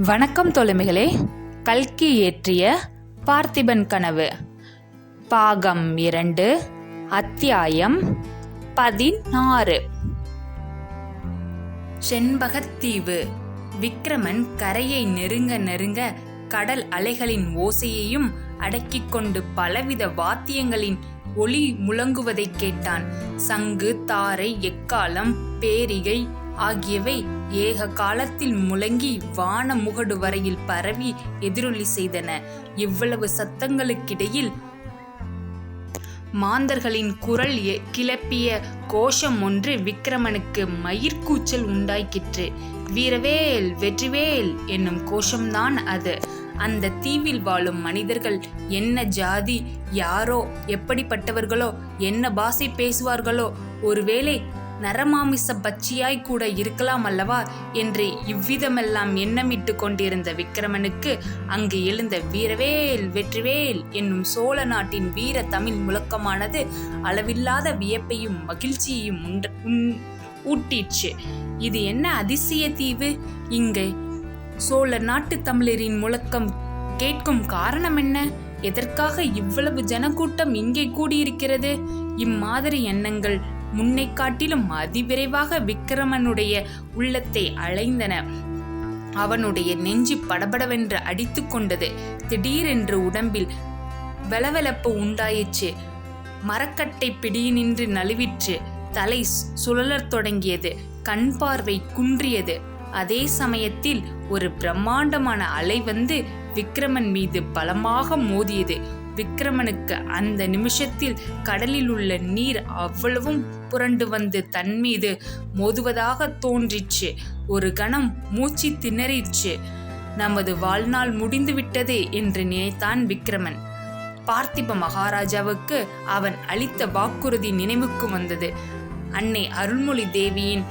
வணக்கம் தோழமைகளே. கல்கி இயற்றிய பார்த்திபன் கனவு பாகம் 2 அத்தியாயம் 16. செண்பகத்தீவு. விக்ரமன் கரையை நெருங்க நெருங்க கடல் அலைகளின் ஓசையையும் அடக்கிக் கொண்டு பலவித வாத்தியங்களின் ஒளி முழங்குவதை கேட்டான். சங்கு, தாரை, எக்காலம், பேரிகை ஆகியவை ஏக காலத்தில் முழங்கி வான முகடு வரையில் பரவி எதிரொலி செய்தன. இவ்வளவு சத்தங்களுக்கிடையில் மாந்தர்களின் குரல் கிளப்பிய கோஷம் ஒன்று விக்ரமனுக்கு மயிர்கூச்சல் உண்டாக்கிற்று. வீரவேல், வெற்றிவேல் என்னும் கோஷம்தான் அது. அந்த தீவில் வாழும் மனிதர்கள் என்ன ஜாதி, யாரோ, எப்படிப்பட்டவர்களோ, என்ன பாஷை பேசுவார்களோ, ஒருவேளை நரமாமிச பட்சியாய் கூட இருக்கலாம் அல்லவா என்று இவ்விதமெல்லாம் எண்ணமிட்டு கொண்டிருந்த விக்ரமனுக்கு அங்கு எழுந்த வீரவேல், வெற்றிவேல் என்னும் சோழ நாட்டின் வீர தமிழ் முழக்கமானது அளவில்லாத வியப்பையும் மகிழ்ச்சியையும் ஊட்டிற்று. இது என்ன அதிசய தீவு! இங்கே சோழ நாட்டு தமிழரின் முழக்கம் கேட்கும் காரணம் என்ன? எதற்காக இவ்வளவு ஜனக்கூட்டம் இங்கே கூடியிருக்கிறது? இம்மாதிரி எண்ணங்கள் முன்னை காட்டிலும் அதிவிரைவாக விக்ரமனுடைய உள்ளத்தை அலைந்தன. அவனுடைய நெஞ்சு படபடவென்று அடித்து கொண்டது. திடீரென்று உடம்பில் வெலவெலப்பு உண்டாயிற்று. மரக்கட்டை பிடியினின்று நழுவிற்று. தலை சுழலத் தொடங்கியது. கண் பார்வை குன்றியது. அதே சமயத்தில் ஒரு பிரம்மாண்டமான அலை வந்து விக்ரமன் மீது பலமாக மோதியது. விக்ரமனுக்கு அந்த நிமிஷத்தில் கடலில் உள்ள நீர் அவ்வளவும் புரண்டு வந்து தன் மீது மோதுவதாக தோன்றிற்று. ஒரு கணம் மூச்சு திணறிற்று. நமது வாழ்நாள் முடிந்துவிட்டது என்று நினைத்தான் விக்ரமன். பார்த்திப மகாராஜாவுக்கு அவன் அளித்த வாக்குறுதி நினைவுக்கு வந்தது. அன்னை அருள்மொழி தேவியின்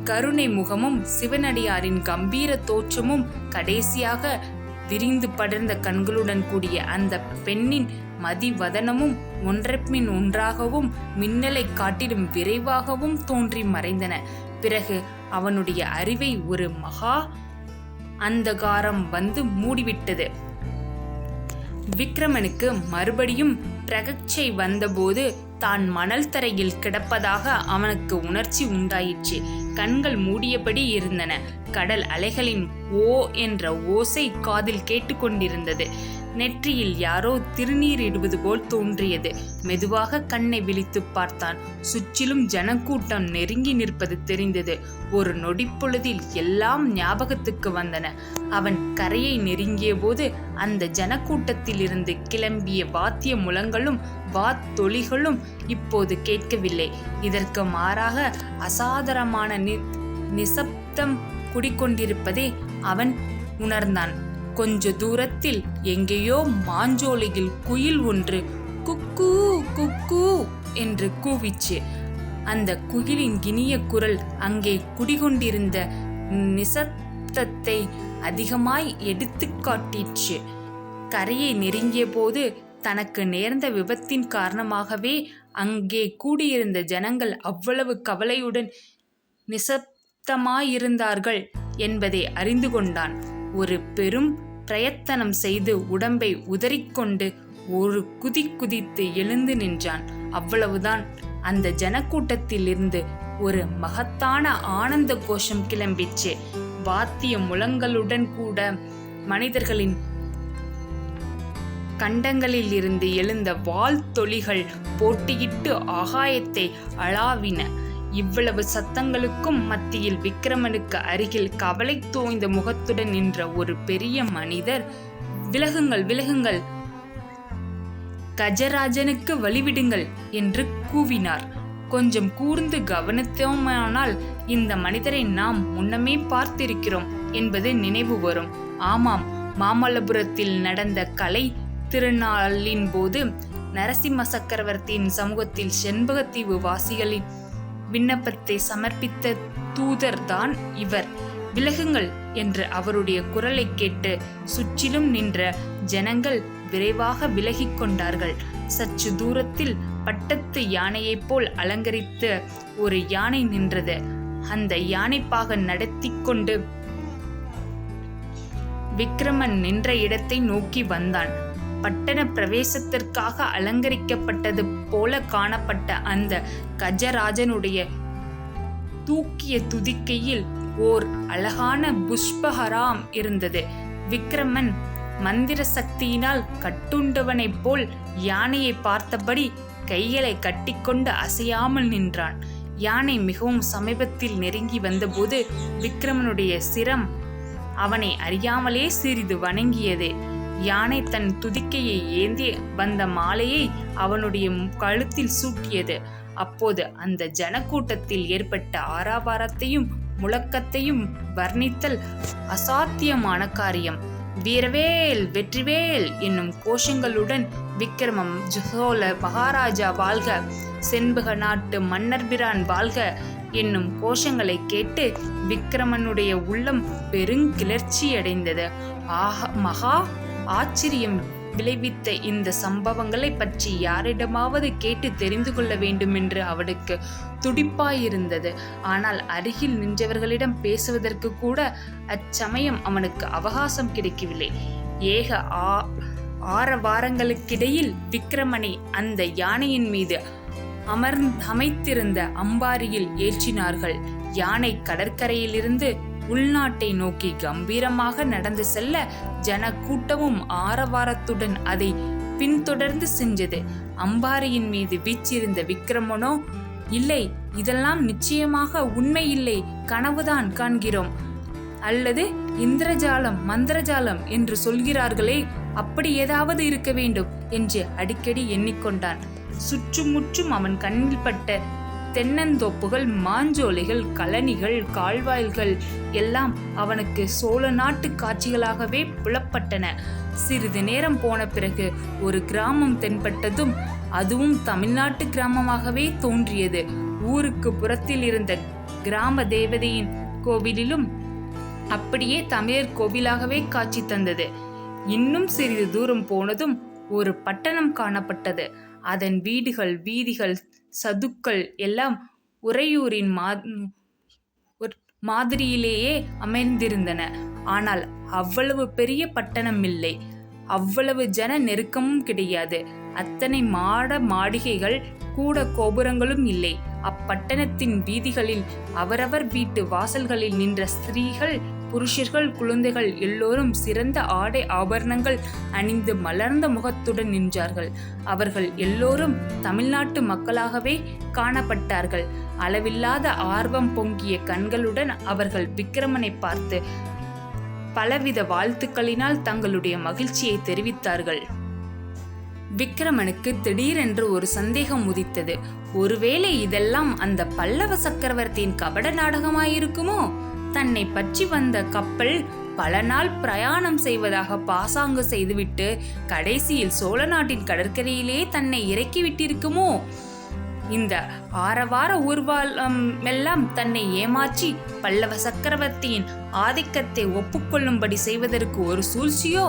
கருணை முகமும் சிவனடியாரின் கம்பீர தோற்றமும் கடைசியாக விரிந்து படர்ந்த கண்களுடன் கூடிய அந்த பெண்ணின் மதிவதனமும் ஒன்றன்பின் ஒன்றாகவும் மின்னலை காட்டிலும் விரைவாகவும் தோன்றி மறைந்தன. பிறகு அவனுடைய அறிவை ஒரு மகா அந்தகாரம் வந்து மூடிவிட்டது. விக்ரமனுக்கு மறுபடியும் பிரகச்சை வந்தபோது தான் மணல் தரையில் கிடப்பதாக அவனுக்கு உணர்ச்சி உண்டாயிற்று. கண்கள் மூடியபடி இருந்தன. கடல் அலைகளின் ஓ என்ற ஓசை காதில் கேட்டுக்கொண்டிருந்தது. நெற்றியில் யாரோ திருநீர் இடுவது போல் தோன்றியது. மெதுவாக கண்ணை விழித்து பார்த்தான். சுற்றிலும் ஜனக்கூட்டம் நெருங்கி நிற்பது தெரிந்தது. ஒரு நொடிப்பொழுதில் எல்லாம் ஞாபகத்துக்கு வந்தன. அவன் கரையை நெருங்கிய போது அந்த ஜனக்கூட்டத்தில் இருந்து கிளம்பிய வாத்திய முழங்களும் வாத்தொலிகளும் இப்போது கேட்கவில்லை. இதற்கு மாறாக அசாதாரணமான நிசப்தம் குடிக்கொண்டிருப்பதை அவன் உணர்ந்தான். கொஞ்ச தூரத்தில் எங்கேயோ மாஞ்சோலையில் குயில் ஒன்று குக்கூ குக்கூ என்று கூவிச்சு. அந்த குயிலின் இனிய குரல் அங்கே குடிகொண்டிருந்த நிசப்தத்தை அதிகமாய் எடுத்து காட்டிற்று. கரையை நெருங்கிய போது தனக்கு நேர்ந்த விபத்தின் காரணமாகவே அங்கே கூடியிருந்த ஜனங்கள் அவ்வளவு கவலையுடன் நிசப்தமாயிருந்தார்கள் என்பதை அறிந்து கொண்டான். ஒரு பெரும் பிரயத்தனம் செய்து உடம்பை உதறிக்கொண்டு ஒரு குதித்து எழுந்து நின்றான். அவ்வளவுதான். அந்த ஜனக்கூட்டத்தில் இருந்து ஒரு மகத்தான ஆனந்த கோஷம் கிளம்பிச்சு. வாத்திய முழங்களுடன் கூட மனிதர்களின் கண்டங்களில் இருந்து எழுந்த வாழ்த்தொலிகள் போட்டியிட்டு ஆகாயத்தை அளாவின. இவ்வளவு சத்தங்களுக்கும் மத்தியில் விக்ரமனுக்கு அருகில் கவலை தோய்ந்த முகத்துடன் நின்ற ஒரு பெரிய மனிதர், விலகுங்கள், விலகுங்கள், கஜராஜனுக்கு வழிவிடுங்கள் என்று கூவினார். கொஞ்சம் கூர்ந்து கவனித்தோமானால் இந்த மனிதரை நாம் முன்னமே பார்த்திருக்கிறோம் என்பது நினைவு வரும். ஆமாம், மாமல்லபுரத்தில் நடந்த கலை திருநாளின் போது நரசிம்ம சக்கரவர்த்தியின் சமூகத்தில் செண்பகத்தீவு வாசிகளின் விண்ணப்பத்தை சமர்ப்பித்த தூதர் தான் இவர். விலகுங்கள் என்று அவருடைய குரலை கேட்டு சுற்றிலும் நின்ற ஜனங்கள் விரைவாக விலகிக் கொண்டார்கள். சற்று தூரத்தில் பட்டத்து யானையைப் போல் அலங்கரித்த ஒரு யானை நின்றது. அந்த யானைப்பாகன் நடத்தி கொண்டு விக்கிரமன் நின்ற இடத்தை நோக்கி வந்தான். பட்டண பிரவேசத்திற்காக அலங்கரிக்கப்பட்டது போல காணப்பட்ட அந்த கஜராஜனுடைய தூக்கிய துதிக்கையில் ஓர் அழகான புஷ்பஹராம் இருந்தது. விக்கிரமன் மந்திர சக்தியினால் கட்டுண்டவனைப் போல் யானையை பார்த்தபடி கைகளை கட்டிக்கொண்டு அசையாமல் நின்றான். யானை மிகவும் சமீபத்தில் நெருங்கி வந்தபோது விக்கிரமனுடைய சிரம் அவனை அறியாமலே சிறிது வணங்கியது. யானை தன் துதிக்கையை ஏந்தி வந்த மாலையை அவனுடைய கழுத்தில் சூட்டியது. அப்போது அந்த ஜனக்கூட்டத்தில் ஏற்பட்ட ஆரவாரத்தையும் முழக்கத்தையும் வர்ணித்தல் அசாத்தியமான காரியம். வீரவேல் வெற்றிவேல் என்னும் கோஷங்களுடன் விக்கிரமம் சோழ மகாராஜா வாழ்க, செண்பக நாட்டு மன்னர்பிரான் வாழ்க என்னும் கோஷங்களை கேட்டு விக்கிரமனுடைய உள்ளம் பெருங்கிளர்ச்சி அடைந்தது. மகா ஆச்சரியம் விளைவித்த இந்த சம்பவங்களை பற்றி யாரிடமாவது கேட்டு தெரிந்து கொள்ள வேண்டும் என்று அவனுக்கு துடிப்பாயிருந்தது. ஆனால் அருகில் நின்றவர்களிடம் பேசுவதற்கு கூட அச்சமயம் அவனுக்கு அவகாசம் கிடைக்கவில்லை. ஏக ஆரவாரங்களுக்கிடையில் விக்கிரமனை அந்த யானையின் மீது அமைத்திருந்த அம்பாரியில் ஏற்றினார்கள். யானை கடற்கரையிலிருந்து உள்நாட்டை நோக்கி கம்பீரமாக நடந்து செல்ல ஜனக்கூட்டமும் ஆரவாரத்துடன் அதை பின்தொடர்ந்து சென்றது. அம்பாரியின் மீது வீச்சிருந்த விக்கிரமனோ, இல்லை, இதெல்லாம் நிச்சயமாக உண்மை இல்லை, கனவுதான் காண்கிறோம், அல்லது இந்திரஜாலம் மந்திரஜாலம் என்று சொல்கிறார்களே, அப்படி ஏதாவது இருக்க வேண்டும் என்று அடிக்கடி எண்ணிக்கொண்டான். சுற்றுமுற்றும் அவன் கண்ணில் பட்ட தென்னந்தோப்புகள், மாஞ்சோலைகள், கழனிகள், கால்வாய்கள் எல்லாம் அவனுக்கு சோழ நாட்டு காட்சிகளாகவே புலப்பட்டன. சிறிது நேரம் போன பிறகு ஒரு கிராமம் தென்பட்டதும் அதுவும் தமிழ்நாட்டு கிராமமாகவே தோன்றியது. ஊருக்கு புறத்தில் இருந்த கிராம தேவதையின் கோவிலிலும் அப்படியே தமிழர் கோவிலாகவே காட்சி தந்தது. இன்னும் சிறிது தூரம் போனதும் ஒரு பட்டணம் காணப்பட்டது. அதன் வீடுகள், வீதிகள், சதுக்கள் எல்லாம் உறையூரின் மாதிரியிலேயே அமைந்திருந்தன. ஆனால் அவ்வளவு பெரிய பட்டணம் இல்லை, அவ்வளவு ஜன நெருக்கமும் கிடையாது. அத்தனை மாடிகைகள் கூட கோபுரங்களும் இல்லை. அப்பட்டணத்தின் வீதிகளில் அவரவர் வீட்டு வாசல்களில் நின்ற ஸ்திரீகள், புருஷர்கள், குழந்தைகள் எல்லோரும் சிறந்த ஆடை ஆபரணங்கள் அணிந்து மலர்ந்த முகத்துடன் நின்றார்கள். அவர்கள் எல்லோரும் தமிழ்நாட்டு மக்களாகவே காணப்பட்டார்கள். அளவில்லாத ஆர்வம் பொங்கிய கண்களுடன் அவர்கள் விக்கிரமனை பார்த்து பலவித வாழ்த்துக்களினால் தங்களுடைய மகிழ்ச்சியை தெரிவித்தார்கள். விக்கிரமனுக்கு திடீரென்று ஒரு சந்தேகம் உதித்தது. ஒருவேளை இதெல்லாம் அந்த பல்லவ சக்கரவர்த்தியின் கபட நாடகமாயிருக்குமோ? தன்னை பற்றி வந்த கப்பல் பல நாள் பிரயாணம் செய்வதாக பாசாங்கு செய்துவிட்டு கடைசியில் சோழ நாட்டின் கடற்கரையிலே தன்னை இறக்கிவிட்டிருக்குமோ? இந்த ஆரவார ஊர்வலம் எல்லாம் தன்னை ஏமாற்றி பல்லவ சக்கரவர்த்தியின் ஆதிக்கத்தை ஒப்புக்கொள்ளும்படி செய்வதற்கு ஒரு சூழ்ச்சியோ?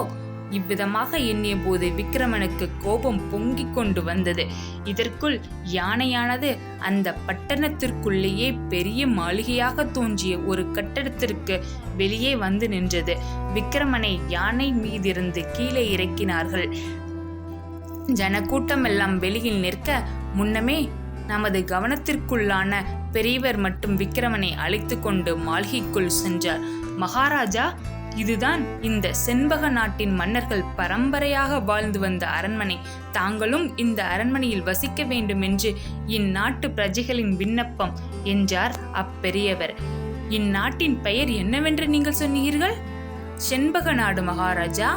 இவ்விதமாக எண்ணிய போது விக்கிரமனுக்கு கோபம் பொங்கிக் கொண்டு வந்தது. இதற்குள் யானையானது அந்த பட்டணத்திற்குள்ளேயே பெரிய மாளிகையாக தோன்றிய ஒரு கட்டடத்திற்கு வெளியே வந்து நின்றது. விக்கிரமனை யானை மீதிருந்து கீழே இறக்கினார்கள். ஜனக்கூட்டம் எல்லாம் வெளியில் நிற்க முன்னமே நமது கவனத்திற்குள்ளான பெரியவர் மட்டும் விக்கிரமனை அழைத்து கொண்டு மாளிகைக்குள் சென்றார். மகாராஜா, இதுதான் இந்த செண்பக நாட்டின் மன்னர்கள் பரம்பரையாக வாழ்ந்து வந்த அரண்மனை. தாங்களும் இந்த அரண்மனையில் வசிக்க வேண்டும் என்று இந்நாட்டு பிரஜைகளின் விண்ணப்பம் என்றார் அப்பெரியவர். இந்நாட்டின் பெயர் என்னவென்று நீங்கள் சொன்னீர்கள்? செண்பக நாடு மகாராஜா.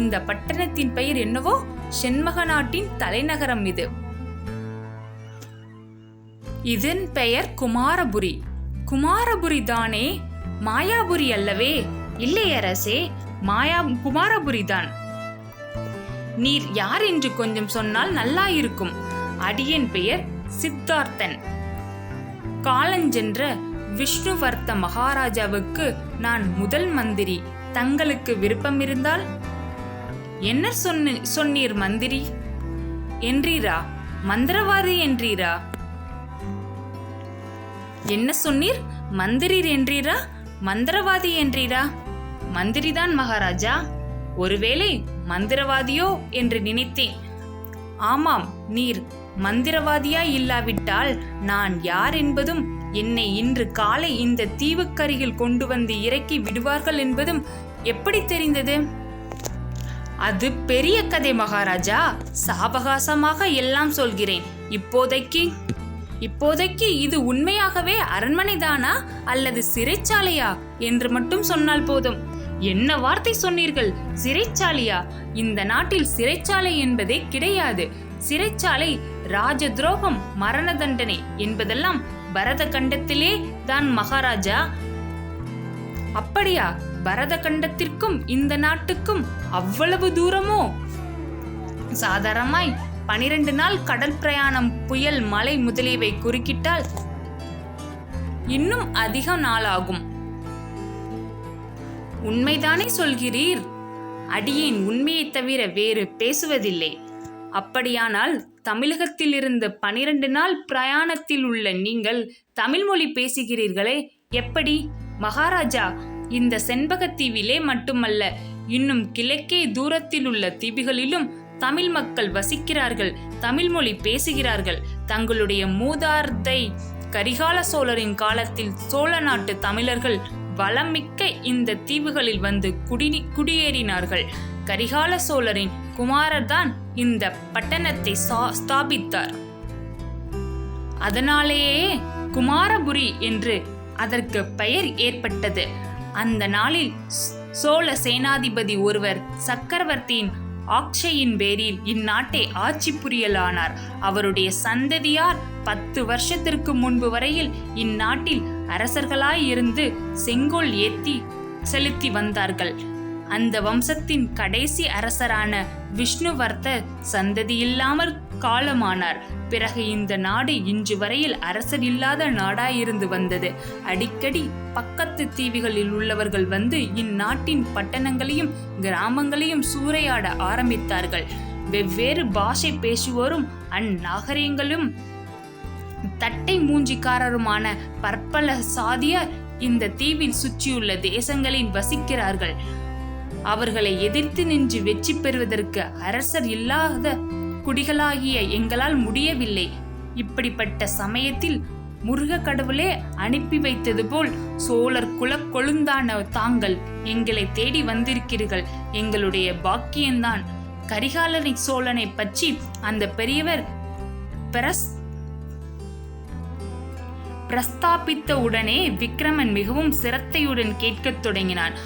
இந்த பட்டணத்தின் பெயர் என்னவோ? செண்பக நாட்டின் தலைநகரம் இது. இதன் பெயர் குமாரபுரி. குமாரபுரி தானே, மாயாபுரி அல்லவே? இல்லை அரசே, குமாரபுரிதான். நீர் யார் என்று கொஞ்சம் சொன்னால் நல்லாயிருக்கும். அடியேன் பெயர் சித்தார்த்தன். காலஞ்சென்ற விஷ்ணுவர்த்த மகாராஜாவுக்கு நான் முதல் மந்திரி. தங்களுக்கு விருப்பம் இருந்தால். என்ன சொன்னீர்? மந்திரி என்றீரா? மந்திரவாதி என்றீரா? என்ன சொன்னீர்? மந்திரி என்றீரா? மந்திரவாதி என்றீரா? மந்திரிதான் மகாராஜா. ஒருவேளை மந்திரவாதியோ என்று நினைத்தேன். ஆமாம், நீர் மந்திரவாதியாய் இல்லாவிட்டால் நான் யார் என்பதும், என்னை இன்று காலை இந்த தீவுக்கருகில் கொண்டு வந்து இறக்கி விடுவார்கள் என்பதும் எப்படி தெரிந்தது? அது பெரிய கதை மகாராஜா. சாவகாசமாக எல்லாம் சொல்கிறேன். இப்போதைக்கு இது உண்மையாகவே அரண்மனைதானா அல்லது சிறைச்சாலையா என்று மட்டும் சொன்னால் போதும். என்ன வார்த்தை சொன்னீர்கள்? சிறைச்சாலையா? இந்த நாட்டில் சிறைச்சாலை என்பதே கிடையாது. சிறைச்சாலை ராஜ துரோகம், மரண தண்டனை என்பதெல்லாம் பரத கண்டத்திலே தான் மகாராஜா. அப்படியா? பரத கண்டத்திற்கும் இந்த நாட்டுக்கும் அவ்வளவு தூரமோ? சாதாரணமாய் 12 நாள் கடல் பிரயாணம், புயல், மழை முதலியவை குறுக்கிட்டால் இன்னும் அதிக நாளாகும். உண்மைதானே சொல்கிறீர்? அடியேன் உண்மையை தவிர வேறு பேசுவதில்லை. அப்படியானால் தமிழகத்தில் இருந்து 12 நாள் பிரயாணத்தில் உள்ள நீங்கள் தமிழ் மொழி பேசுகிறீர்களே, எப்படி? மகாராஜா, இந்த செண்பகத்தீவிலே மட்டுமல்ல, இன்னும் கிழக்கே தூரத்தில் உள்ள தீவுகளிலும் தமிழ் மக்கள் வசிக்கிறார்கள், தமிழ் மொழி பேசுகிறார்கள். தங்களுடைய மூதாதை கரிகால சோழரின் காலத்தில் சோழ நாட்டு தமிழர்கள் வளமிக்க இந்த தீவுகளில் வந்து குடியேறினார்கள். கரிகால சோழரின் குமாரர் தான் இந்த பட்டணத்தை ஸ்தாபித்தார். அதனாலேயே குமாரபுரி என்று அதற்கு பெயர் ஏற்பட்டது. அந்த நாளில் சோழ சேனாதிபதி ஒருவர் சக்கரவர்த்தியின் ஆட்சியின் பேரில் இந்நாட்டை ஆட்சி புரியலானார். அவருடைய சந்ததியார் 10 வருஷத்திற்கு முன்பு வரையில் இந்நாட்டில் அரசர்களாய் இருந்து செங்கோல் ஏத்தி செலுத்தி வந்தார்கள். அந்த வம்சத்தின் கடைசி அரசரான விஷ்ணுவர்த்தர் சந்ததியில்லாமல் காலமானார். பிறகு இந்த நாடு இன்று வரையில் அரசர் இல்லாத நாடாயிருந்து வந்தது. அடிக்கடி பக்கத்து தீவுகளில் உள்ளவர்கள் வந்து இந்நாட்டின் பட்டணங்களையும் கிராமங்களையும் சூறையாட ஆரம்பித்தார்கள். வெவ்வேறு பாஷை பேசுவோரும் அந்நாகரிகங்களும் தட்டை மூஞ்சிக்காரருமான பற்பல சாதியார் இந்த தீவில் சுற்றியுள்ள தேசங்களில் வசிக்கிறார்கள். அவர்களை எதிர்த்து நின்று வெற்றி பெறுவதற்கு அரசர் இல்லாத குடிகளாகிய எங்களால் முடியவில்லை. இப்படிப்பட்ட சமயத்தில் முருக கடவுளே அனுப்பி வைத்தது போல் சோழர் குல கொழுந்தான தாங்கள் எங்களை தேடி வந்திருக்கிறீர்கள். எங்களுடைய பாக்கியம்தான். கரிகாலனை சோழனை பற்றி அந்த பெரியவர் பிரஸ்தாபித்த உடனே விக்ரமன் மிகவும் சிரத்தையுடன் கேட்கத் தொடங்கினான்.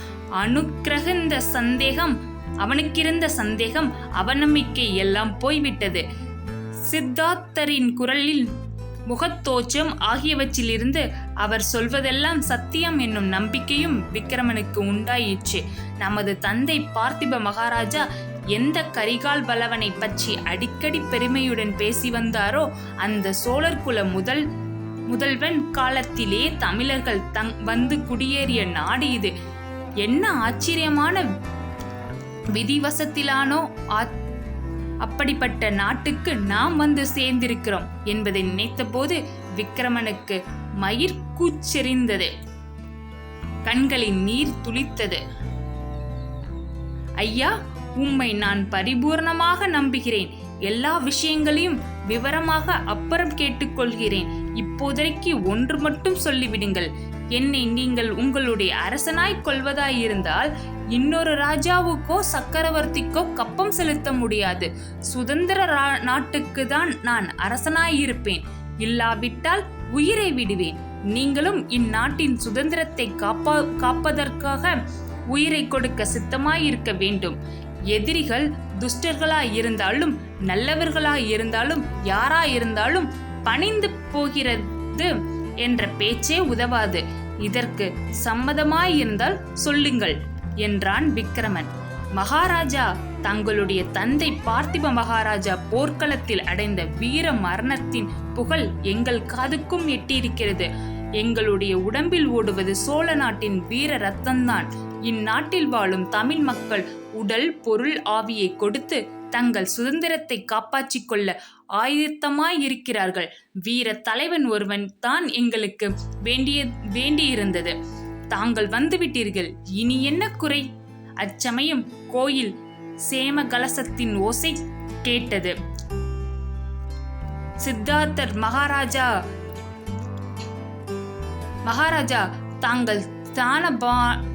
அவனுக்கிருந்த சந்தேகம், அவநம்பிக்கை எல்லாம் போய்விட்டது. சித்தார்த்தரின் குரலில், முகத்தோற்றம் ஆகியவற்றிலிருந்து அவர் சொல்வதெல்லாம் சத்தியம் என்னும் நம்பிக்கையும் விக்ரமனுக்கு உண்டாயிற்று. நமது தந்தை பார்த்திப மகாராஜா எந்த கரிகால் பலவனை பற்றி அடிக்கடி பெருமையுடன் பேசி வந்தாரோ, அந்த சோழர் குல முதல்வன் காலத்திலே தமிழர்கள் வந்து குடியேறிய நாடு இது. என்ன ஆச்சரியமான விதிவசத்திலானோ அப்படிப்பட்ட நாட்டுக்கு நாம் வந்து சேர்ந்திருக்கிறோம் என்பதை நினைத்த போது விக்ரமனுக்கு மயிர் கூச்செறிந்தது, கண்களின் நீர் துளித்தது. ஐயா, உம்மை நான் பரிபூர்ணமாக நம்புகிறேன். எல்லா விஷயங்களையும் விவரமாக அப்புறம் கேட்டுக்கொள்கிறேன். இப்போதைக்கு ஒன்று மட்டும் சொல்லிவிடுங்கள். என்னை நீங்கள் உங்களுடைய அரசனாய் கொள்வதாயிருந்தால் இன்னொரு ராஜாவுக்கோ சக்கரவர்த்திக்கோ கப்பம் செலுத்த முடியாது. சுதந்திர நாட்டுக்கு தான் நான் அரசனாயிருப்பேன். இல்லாவிட்டால் உயிரை விடுவேன். நீங்களும் இந்நாட்டின் சுதந்திரத்தை காப்பதற்காக உயிரை கொடுக்க சித்தமாயிருக்க வேண்டும். எதிரிகள் துஷ்டர்களாயிருந்தாலும் நல்லவர்களாயிருந்தாலும் யாராயிருந்தாலும் பணிந்து போகிறது என்ற பேச்சே உதவாது. இதற்கு சம்மதமாயிருந்தால் சொல்லுங்கள் என்றான் விக்ரமன். மகாராஜா, தங்களுடைய தந்தை பார்த்திப மகாராஜா போர்க்களத்தில் அடைந்த வீர மரணத்தின் புகழ் எங்கள் காதுக்கும் எட்டியிருக்கிறது. எங்களுடைய உடம்பில் ஓடுவது சோழ நாட்டின் வீர ரத்தம்தான். இந்நாட்டில் வாழும் தமிழ் மக்கள் உடல், பொருள், ஆவியை கொடுத்து தங்கள் சுதந்திரத்தை காப்பாற்றிக் கொள்ள ஆயத்தமாயிருக்கிறார்கள். வீர தலைவன் ஒருவன் தான் எங்களுக்கு வேண்டியிருந்தது. தாங்கள் வந்துவிட்டீர்கள். இனி என்ன குறை? அச்சமயம் கோயில் சேம கலசத்தின் ஓசை கேட்டது. சித்தார்த்தர் மகாராஜா தாங்கள் ஸ்நான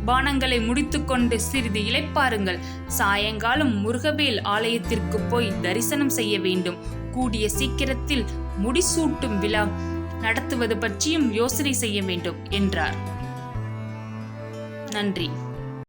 பானங்களை முடித்துக்கொண்டு சிறிது இளைப்பாருங்கள். சாயங்காலம் முருகவேல் ஆலயத்திற்கு போய் தரிசனம் செய்ய வேண்டும். கூடிய சீக்கிரத்தில் முடிசூட்டும் விழா நடத்துவது பற்றியும் யோசனை செய்ய வேண்டும் என்றார். நன்றி.